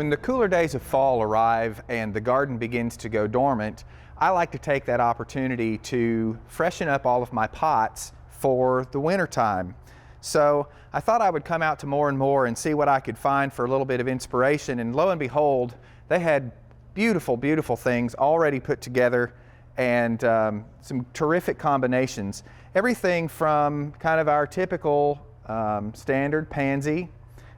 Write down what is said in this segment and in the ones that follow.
When the cooler days of fall arrive and the garden begins to go dormant, I like to take that opportunity to freshen up all of my pots for the winter time. So I thought I would come out to More and More and see what I could find for a little bit of inspiration, and lo and behold, they had beautiful, beautiful things already put together and some terrific combinations. Everything from kind of our typical standard pansy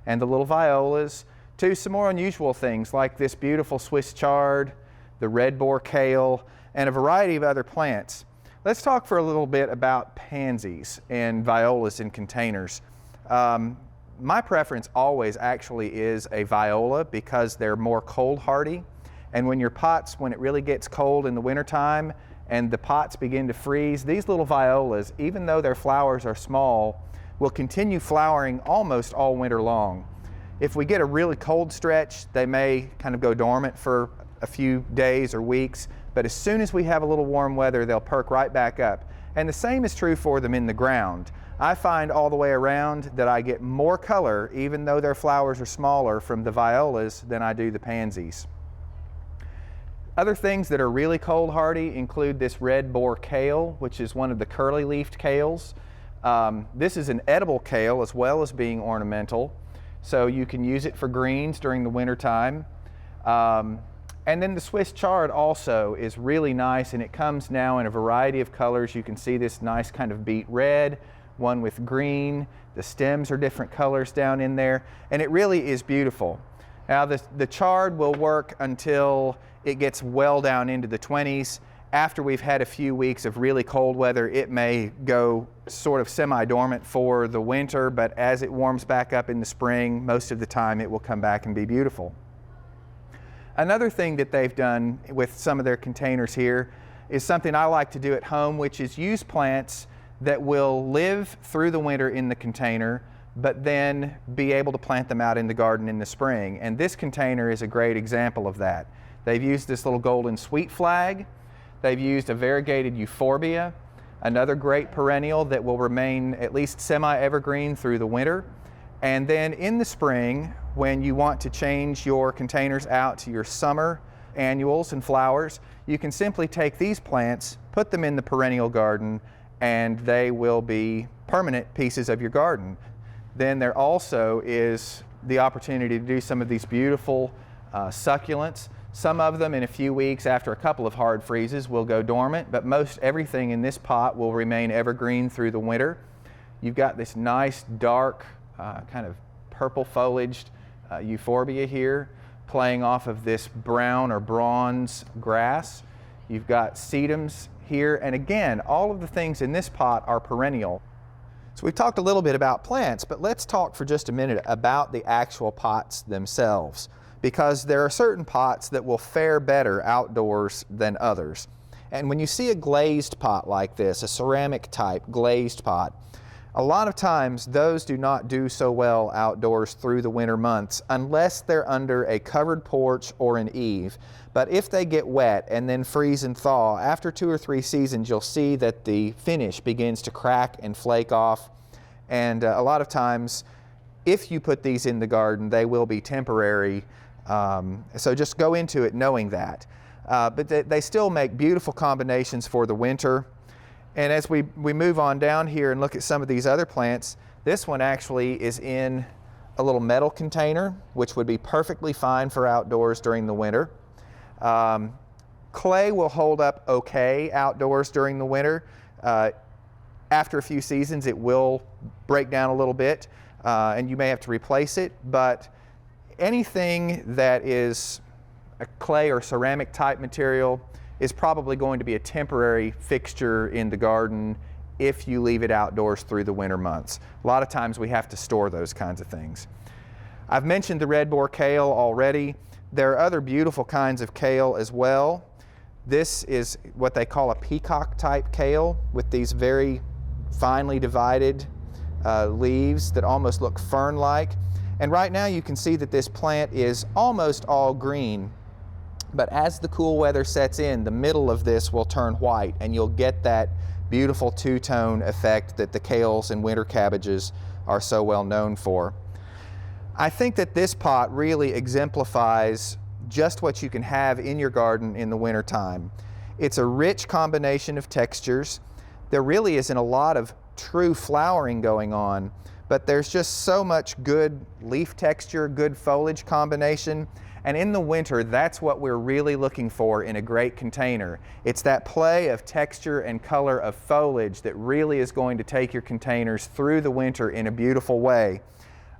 and the little violas to some more unusual things like this beautiful Swiss chard, the red boar kale, and a variety of other plants. Let's talk for a little bit about pansies and violas in containers. My preference always actually is a viola because they're more cold hardy. And when your pots, when it really gets cold in the wintertime and the pots begin to freeze, these little violas, even though their flowers are small, will continue flowering almost all winter long. If we get a really cold stretch, they may kind of go dormant for a few days or weeks, but as soon as we have a little warm weather, they'll perk right back up. And the same is true for them in the ground. I find all the way around that I get more color, even though their flowers are smaller, from the violas than I do the pansies. Other things that are really cold hardy include this red boar kale, which is one of the curly leafed kales. This is an edible kale as well as being ornamental, so you can use it for greens during the winter time. And then the Swiss chard also is really nice, and it comes now in a variety of colors. You can see this nice kind of beet red, one with green. The stems are different colors down in there, and it really is beautiful. Now the chard will work until it gets well down into the 20s. After we've had a few weeks of really cold weather, it may go sort of semi-dormant for the winter, but as it warms back up in the spring, most of the time it will come back and be beautiful. Another thing that they've done with some of their containers here is something I like to do at home, which is use plants that will live through the winter in the container, but then be able to plant them out in the garden in the spring. And this container is a great example of that. They've used this little golden sweet flag. They've used a variegated euphorbia, another great perennial that will remain at least semi-evergreen through the winter. And then in the spring, when you want to change your containers out to your summer annuals and flowers, you can simply take these plants, put them in the perennial garden, and they will be permanent pieces of your garden. Then there also is the opportunity to do some of these beautiful succulents. Some of them in a few weeks after a couple of hard freezes will go dormant, but most everything in this pot will remain evergreen through the winter. You've got this nice dark kind of purple foliaged euphorbia here playing off of this brown or bronze grass. You've got sedums here, and again, all of the things in this pot are perennial. So we've talked a little bit about plants, but let's talk for just a minute about the actual pots themselves, because there are certain pots that will fare better outdoors than others. And when you see a glazed pot like this, a ceramic type glazed pot, a lot of times those do not do so well outdoors through the winter months unless they're under a covered porch or an eave. But if they get wet and then freeze and thaw, after 2 or 3 seasons you'll see that the finish begins to crack and flake off. And a lot of times if you put these in the garden, they will be temporary. So just go into it knowing that. But they still make beautiful combinations for the winter. And as we move on down here and look at some of these other plants, this one actually is in a little metal container, which would be perfectly fine for outdoors during the winter. Clay will hold up okay outdoors during the winter. After a few seasons, it will break down a little bit, and you may have to replace it, but anything that is a clay or ceramic type material is probably going to be a temporary fixture in the garden if you leave it outdoors through the winter months. A lot of times we have to store those kinds of things. I've mentioned the red boar kale already. There are other beautiful kinds of kale as well. This is what they call a peacock type kale with these very finely divided leaves that almost look fern-like. And right now you can see that this plant is almost all green. But as the cool weather sets in, the middle of this will turn white, and you'll get that beautiful two-tone effect that the kales and winter cabbages are so well known for. I think that this pot really exemplifies just what you can have in your garden in the wintertime. It's a rich combination of textures. There really isn't a lot of true flowering going on, but there's just so much good leaf texture, good foliage combination. And in the winter, that's what we're really looking for in a great container. It's that play of texture and color of foliage that really is going to take your containers through the winter in a beautiful way.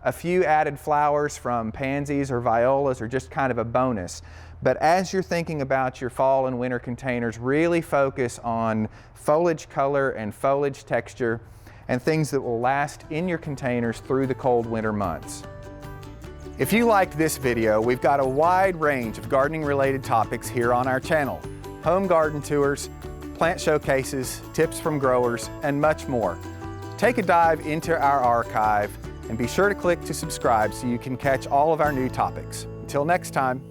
A few added flowers from pansies or violas are just kind of a bonus. But as you're thinking about your fall and winter containers, really focus on foliage color and foliage texture and things that will last in your containers through the cold winter months. If you liked this video, we've got a wide range of gardening related topics here on our channel. Home garden tours, plant showcases, tips from growers, and much more. Take a dive into our archive and be sure to click to subscribe so you can catch all of our new topics. Until next time.